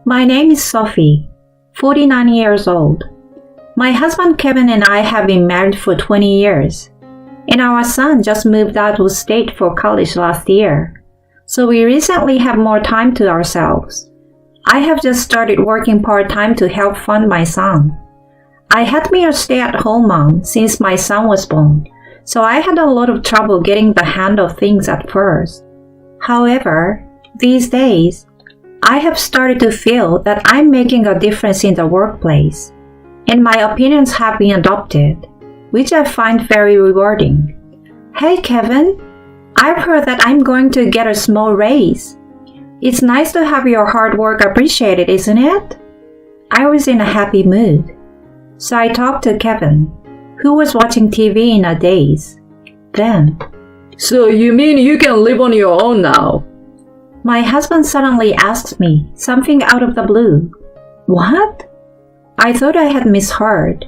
My name is Sophie, 49 years old. My husband Kevin and I have been married for 20 years, and our son just moved out of state for college last year, so we recently have more time to ourselves. I have just started working part-time to help fund my son. I had been a stay-at-home mom since my son was born, so I had a lot of trouble getting the hang of things at first. However, these days, I have started to feel that I'm making a difference in the workplace, and my opinions have been adopted, which I find very rewarding. Hey Kevin, I've heard that I'm going to get a small raise. It's nice to have your hard work appreciated, isn't it? I was in a happy mood, so I talked to Kevin, who was watching TV in a daze. Then, So you mean you can live on your own now? my husband suddenly asked me something out of the blue. What? I thought I had misheard,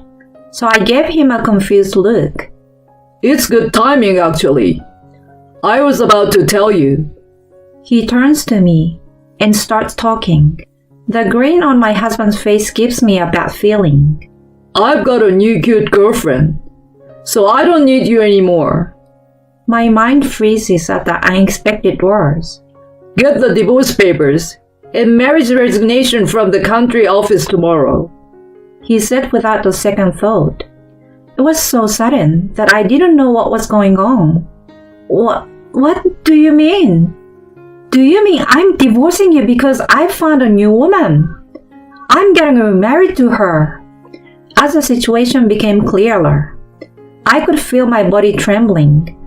so I gave him a confused look. It's good timing, actually. I was about to tell you. He turns to me and starts talking. The grin on my husband's face gives me a bad feeling. I've got a new cute girlfriend, so I don't need you anymore. My mind freezes at the unexpected words. Get the divorce papers and marriage resignation from the country office tomorrow. He said without a second thought. It was so sudden that I didn't know what was going on. What do you mean? Do you mean I'm divorcing you because I found a new woman? I'm getting remarried to her. As the situation became clearer, I could feel my body trembling.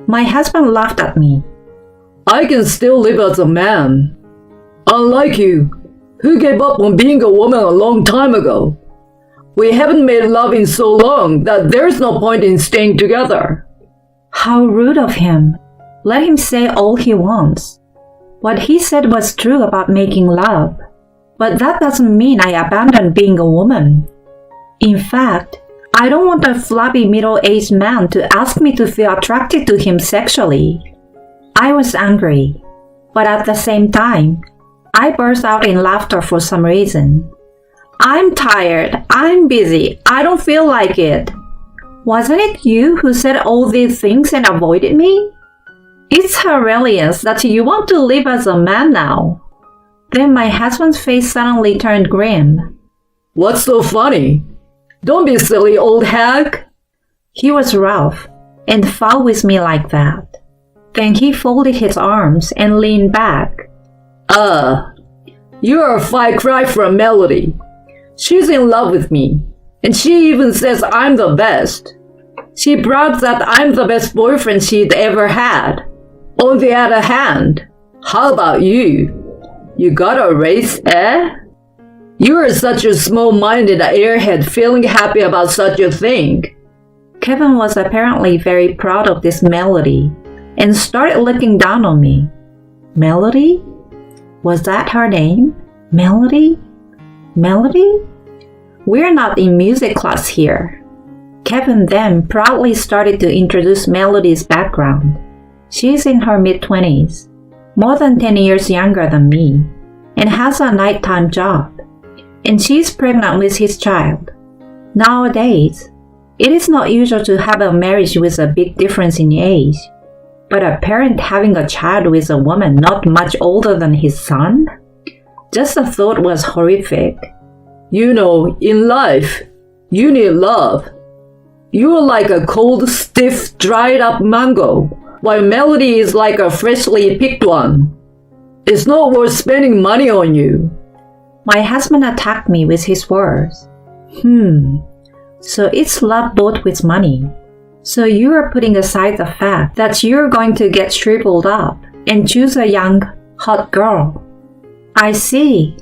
My husband laughed at me. I can still live as a man. Unlike you, who gave up on being a woman a long time ago. We haven't made love in so long that there's no point in staying together. How rude of him. Let him say all he wants. What he said was true about making love, but that doesn't mean I abandoned being a woman. In fact, I don't want a flabby middle-aged man to ask me to feel attracted to him sexually. I was angry, but at the same time, I burst out in laughter for some reason. I'm tired, I'm busy, I don't feel like it. Wasn't it you who said all these things and avoided me? It's hilarious that you want to live as a man now. Then my husband's face suddenly turned grim. What's so funny? Don't be silly, old hag. He was rough and foul with me like that. Then he folded his arms and leaned back. You're a far cry from Melody. She's in love with me, and she even says I'm the best. She brags that I'm the best boyfriend she'd ever had. On the other hand, how about you? You got a raise, eh? You're such a small-minded airhead feeling happy about such a thing. Kevin was apparently very proud of this Melody and started looking down on me. Melody? Was that her name? Melody? Melody? We're not in music class here. Kevin then proudly started to introduce Melody's background. She's in her mid-20s, more than 10 years younger than me, and has a nighttime job. And she's pregnant with his child. Nowadays, it is not usual to have a marriage with a big difference in age, but a parent having a child with a woman not much older than his son? Just the thought was horrific. You know, in life, you need love. You're like a cold, stiff, dried-up mango, while Melody is like a freshly picked one. It's not worth spending money on you. My husband attacked me with his words. So it's love bought with money. So you are putting aside the fact that you're going to get shriveled up and choose a young, hot girl. I see.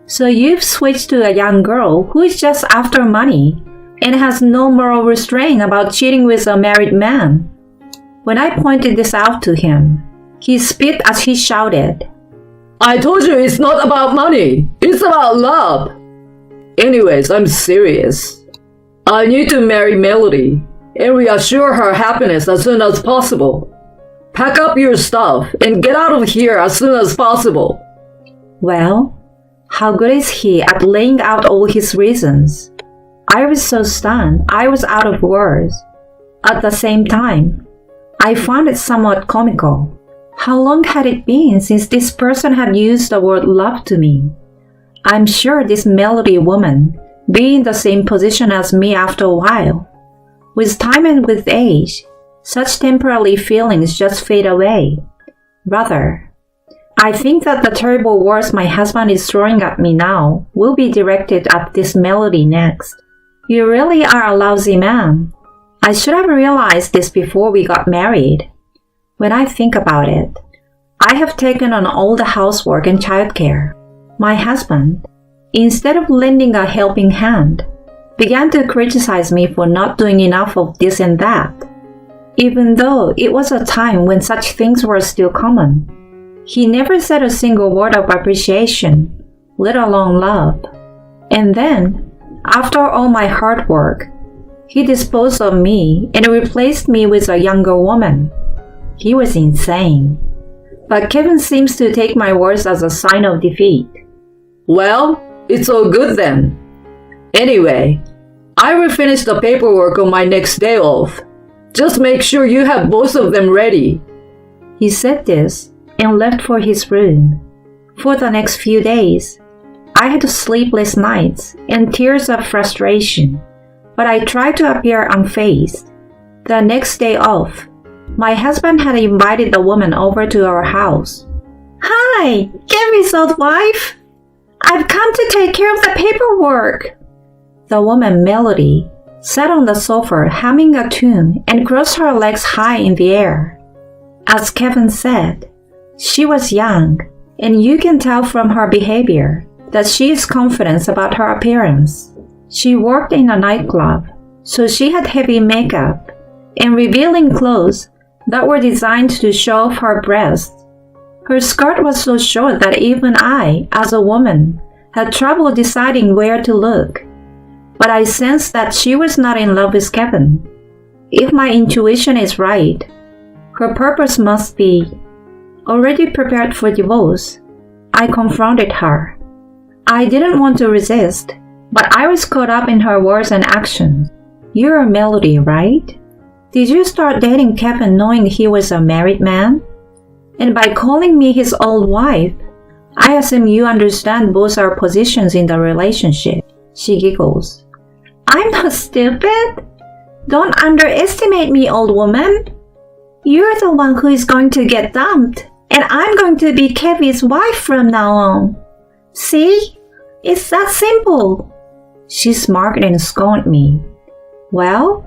So you've switched to a young girl who is just after money and has no moral restraint about cheating with a married man. When I pointed this out to him, he spit as he shouted, I told you it's not about money. It's about love. Anyways, I'm serious. I need to marry Melody and reassure her happiness as soon as possible. Pack up your stuff and get out of here as soon as possible. Well, How good is he at laying out all his reasons? I was so stunned, I was out of words. At the same time, I found it somewhat comical. How long had it been since this person had used the word love to me? I'm sure this Melody woman be in the same position as me after a while. With time and with age, such temporary feelings just fade away. Rather, I think that the terrible words my husband is throwing at me now will be directed at this Melody next. You really are a lousy man. I should have realized this before we got married. When I think about it, I have taken on all the housework and childcare. My husband, instead of lending a helping hand, began to criticize me for not doing enough of this and that, even though it was a time when such things were still common. He never said a single word of appreciation, let alone love. And then, after all my hard work, he disposed of me and replaced me with a younger woman. He was insane. But Kevin seems to take my words as a sign of defeat. Well, it's all good then. Anyway, I will finish the paperwork on my next day off. Just make sure you have both of them ready. He said this and left for his room. For the next few days, I had sleepless nights and tears of frustration, but I tried to appear unfazed. The next day off, my husband had invited the woman over to our house. "Hi, Kevin's old wife. I've come to take care of the paperwork." The woman, Melody, sat on the sofa humming a tune and crossed her legs high in the air. As Kevin said, she was young, and you can tell from her behavior that she is confident about her appearance. She worked in a nightclub, so she had heavy makeup and revealing clothes that were designed to show off her breasts. Her skirt was so short that even I, as a woman, had trouble deciding where to look. But I sensed that she was not in love with Kevin. If my intuition is right, her purpose must be already prepared for divorce. I confronted her. I didn't want to resist, but I was caught up in her words and actions. "You're Melody, right? Did you start dating Kevin knowing he was a married man? And by calling me his old wife, I assume you understand both our positions in the relationship." She giggles. "I'm not stupid. Don't underestimate me, old woman. You're the one who is going to get dumped, and I'm going to be Kevin's wife from now on. See? It's that simple." She smirked and scorned me. "Well,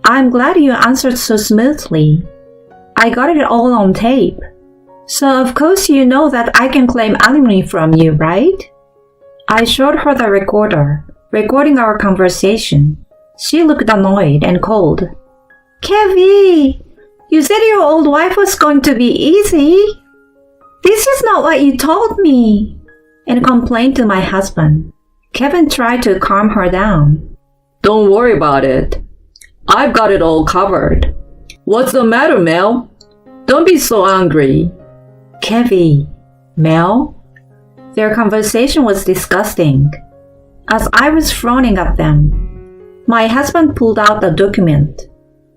I'm glad you answered so smoothly. I got it all on tape. So of course you know that I can claim alimony from you, right?" I showed her the recorder, recording our conversation. She looked annoyed and cold. "Kevin, you said your old wife was going to be easy. This is not what you told me," and complained to my husband. Kevin tried to calm her down. Don't worry about it. I've got it all covered. What's the matter, Mel? Don't be so angry. "Kevin, Mel?" Their conversation was disgusting. As I was frowning at them, my husband pulled out a document.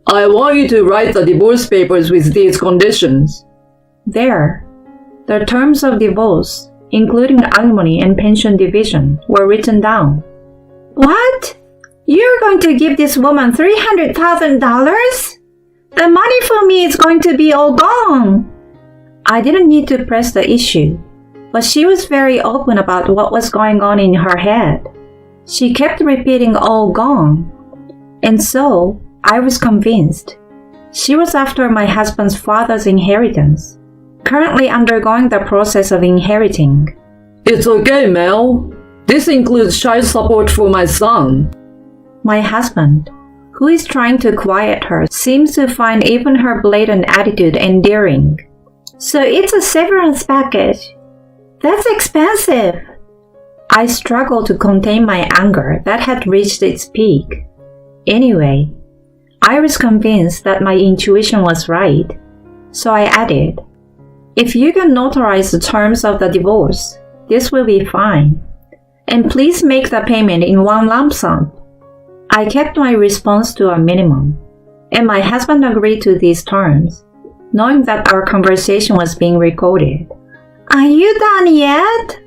I want you to write the divorce papers with these conditions. There, the terms of divorce, including alimony and pension division, were written down. "What? You're going to give this woman $300,000? The money for me is going to be all gone." I didn't need to press the issue, but she was very open about what was going on in her head. She kept repeating "all gone," and so I was convinced. She was after my husband's father's inheritance, currently undergoing the process of inheriting. It's okay, Mel. This includes child support for my son. My husband, who is trying to quiet her, seems to find even her blatant attitude endearing. "So it's a severance package. That's expensive." I struggled to contain my anger that had reached its peak. Anyway, I was convinced that my intuition was right, so I added, "If you can notarize the terms of the divorce, this will be fine." and please make the payment in one lump sum. I kept my response to a minimum, and my husband agreed to these terms, knowing that our conversation was being recorded. Are you done yet?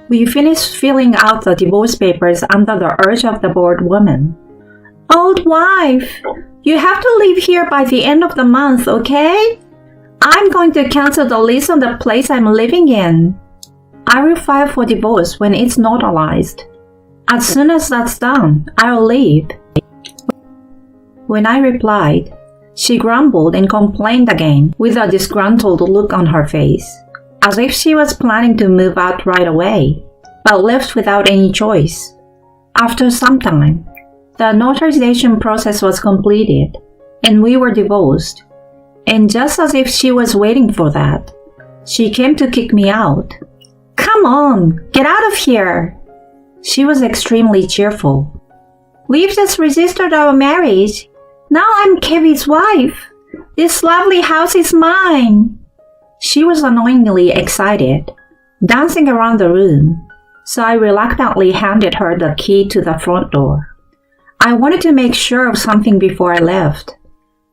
We finished filling out the divorce papers under the urge of the bored woman. Old wife, you have to leave here by the end of the month, okay? I'm going to cancel the lease on the place I'm living in. I will file for divorce when it's notarized. As soon as that's done, I'll leave. When I replied, she grumbled and complained again with a disgruntled look on her face, as if she was planning to move out right away, but left without any choice. After some time, the notarization process was completed, and we were divorced. And just as if she was waiting for that, she came to kick me out. Come on, get out of here! She was extremely cheerful. We've just registered our marriage. Now I'm Kevin's wife. This lovely house is mine. She was annoyingly excited, dancing around the room, so I reluctantly handed her the key to the front door. I wanted to make sure of something before I left.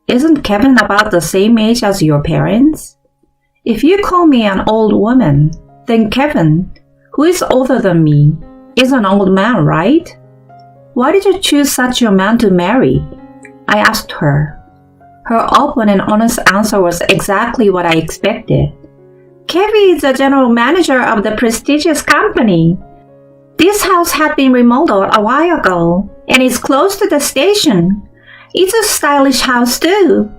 Isn't Kevin about the same age as your parents? If you call me an old woman, then Kevin, who is older than me, is an old man, right? Why did you choose such a man to marry? I asked her. Her open and honest answer was exactly what I expected. Kevin is the general manager of the prestigious company. This house had been remodeled a while ago and is close to the station. It's a stylish house too.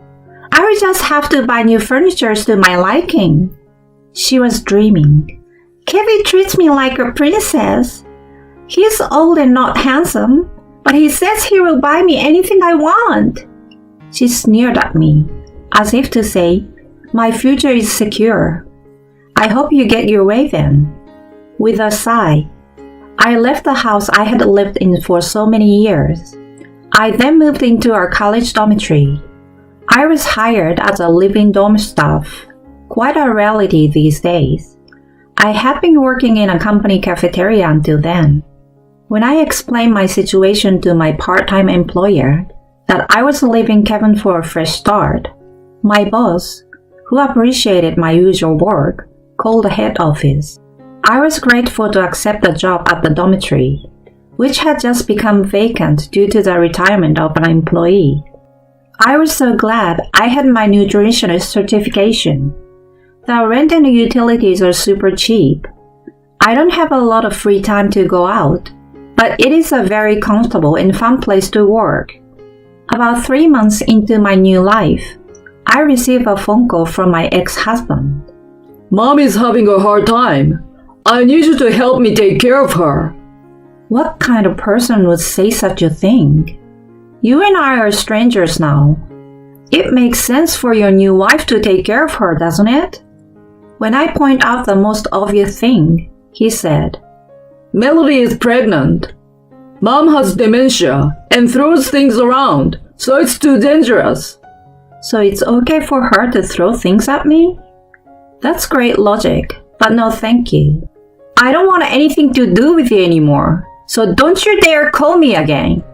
I will just have to buy new furniture to my liking. She was dreaming. Kevin treats me like a princess. He's old and not handsome, but he says he will buy me anything I want. She sneered at me, as if to say, my future is secure. I hope you get your way then. With a sigh, I left the house I had lived in for so many years. I then moved into our college dormitory. I was hired as a living dorm staff, quite a rarity these days. I had been working in a company cafeteria until then. When I explained my situation to my part-time employer, that I was leaving Kevin for a fresh start, my boss, who appreciated my usual work, called the head office. I was grateful to accept the job at the dormitory, which had just become vacant due to the retirement of an employee. I was so glad I had my nutritionist certification. The rent and utilities are super cheap. I don't have a lot of free time to go out, but it is a very comfortable and fun place to work. About 3 months into my new life, I received a phone call from my ex-husband. Mom is having a hard time. I need you to help me take care of her. What kind of person would say such a thing? You and I are strangers now. It makes sense for your new wife to take care of her, doesn't it? When I point out the most obvious thing, he said, Melody is pregnant. Mom has dementia and throws things around, so it's too dangerous. So it's okay for her to throw things at me? That's great logic, but no thank you. I don't want anything to do with you anymore, so don't you dare call me again.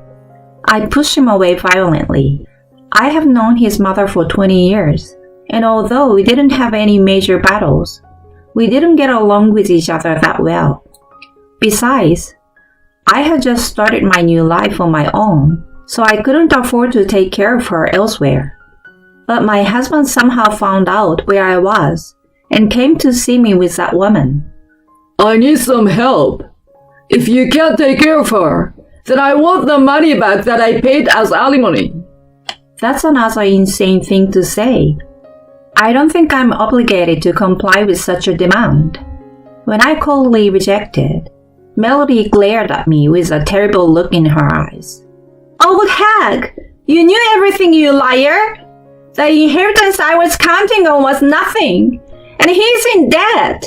I pushed him away violently. I have known his mother for 20 years, and although we didn't have any major battles, we didn't get along with each other that well. Besides, I had just started my new life on my own, so I couldn't afford to take care of her elsewhere. But my husband somehow found out where I was and came to see me with that woman. I need some help. If you can't take care of her, then I want the money back that I paid as alimony. That's another insane thing to say. I don't think I'm obligated to comply with such a demand. When I coldly rejected, Melody glared at me with a terrible look in her eyes. Old hag! You knew everything, you liar! The inheritance I was counting on was nothing, and he's in debt!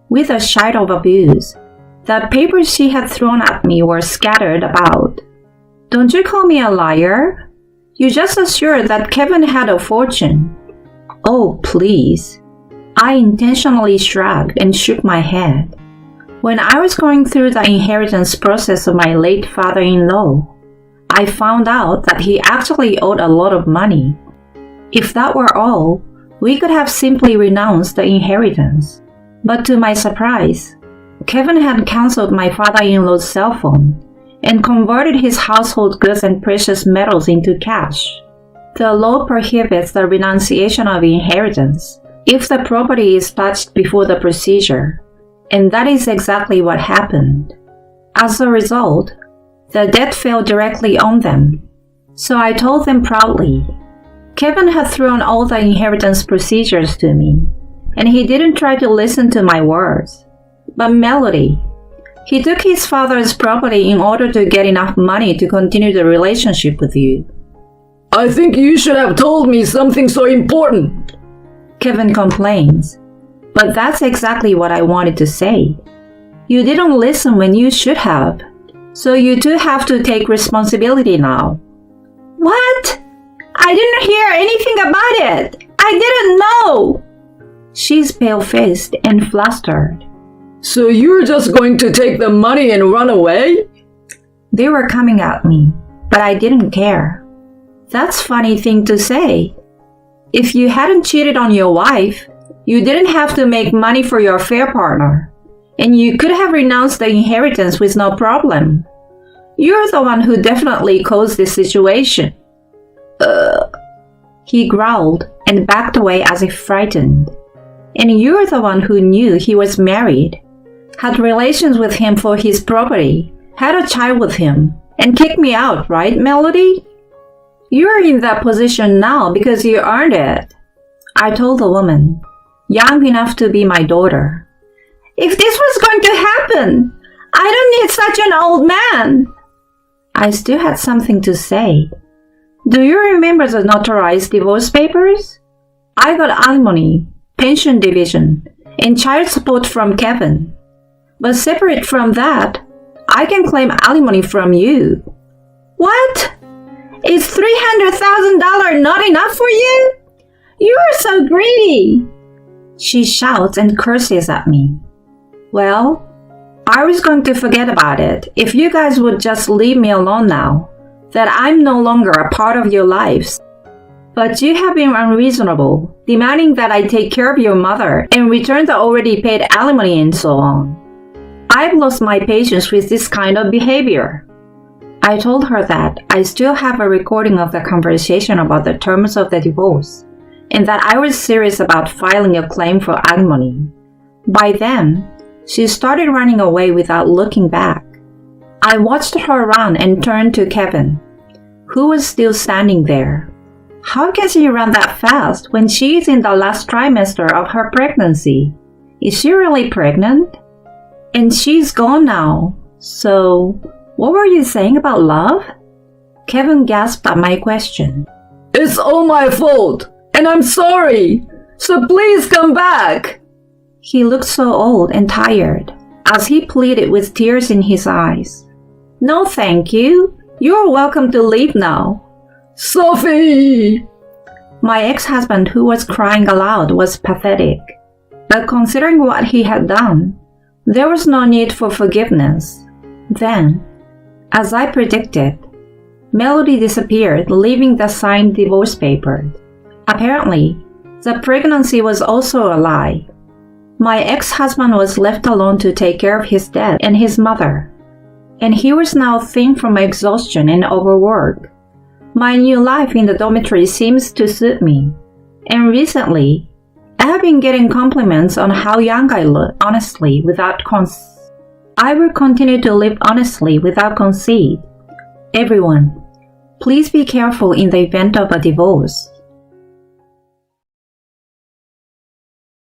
With a shout of abuse, the papers she had thrown at me were scattered about. Don't you call me a liar? You just assured that Kevin had a fortune. Oh, please. I intentionally shrugged and shook my head. When I was going through the inheritance process of my late father-in-law, I found out that he actually owed a lot of money. If that were all, we could have simply renounced the inheritance. But to my surprise, Kevin had canceled my father-in-law's cell phone and converted his household goods and precious metals into cash. The law prohibits the renunciation of inheritance if the property is touched before the procedure, and that is exactly what happened. As a result, the debt fell directly on them. So I told them proudly, Kevin had thrown all the inheritance procedures to me, and he didn't try to listen to my words. But Melody, he took his father's property in order to get enough money to continue the relationship with you. I think you should have told me something so important, Kevin complains. But that's exactly what I wanted to say. You didn't listen when you should have. So you two have to take responsibility now. What? I didn't hear anything about it. I didn't know. She's pale-faced and flustered. So you're just going to take the money and run away? They were coming at me, but I didn't care. That's a funny thing to say. If you hadn't cheated on your wife, you didn't have to make money for your affair partner, and you could have renounced the inheritance with no problem. You're the one who definitely caused this situation. He growled and backed away as if frightened. And you're the one who knew he was married, had relations with him for his property, had a child with him, and kicked me out, right, Melody? You're in that position now because you earned it. I told the woman, young enough to be my daughter. If this was going to happen, I don't need such an old man. I still had something to say. Do you remember the notarized divorce papers? I got alimony, pension division, and child support from Kevin. But separate from that, I can claim alimony from you. What? Is $300,000 not enough for you? You are so greedy. She shouts and curses at me. Well, I was going to forget about it if you guys would just leave me alone now, that I'm no longer a part of your lives. But you have been unreasonable, demanding that I take care of your mother and return the already paid alimony and so on. I've lost my patience with this kind of behavior. I told her that I still have a recording of the conversation about the terms of the divorce, and that I was serious about filing a claim for alimony. By then, she started running away without looking back. I watched her run and turned to Kevin, who was still standing there. How can she run that fast when she is in the last trimester of her pregnancy? Is she really pregnant? And she's gone now. So, what were you saying about love? Kevin gasped at my question. It's all my fault, and I'm sorry. So please come back. He looked so old and tired as he pleaded with tears in his eyes. No, thank you. You're welcome to leave now. Sophie! My ex-husband, who was crying aloud, was pathetic. But considering what he had done, there was no need for forgiveness. Then, as I predicted, Melody disappeared, leaving the signed divorce papers. Apparently, the pregnancy was also a lie. My ex-husband was left alone to take care of his dad and his mother, and he was now thin from exhaustion and overwork. My new life in the dormitory seems to suit me, and recently, I have been getting compliments on how young I look, honestly, without I will continue to live honestly without conceit. Everyone, please be careful in the event of a divorce.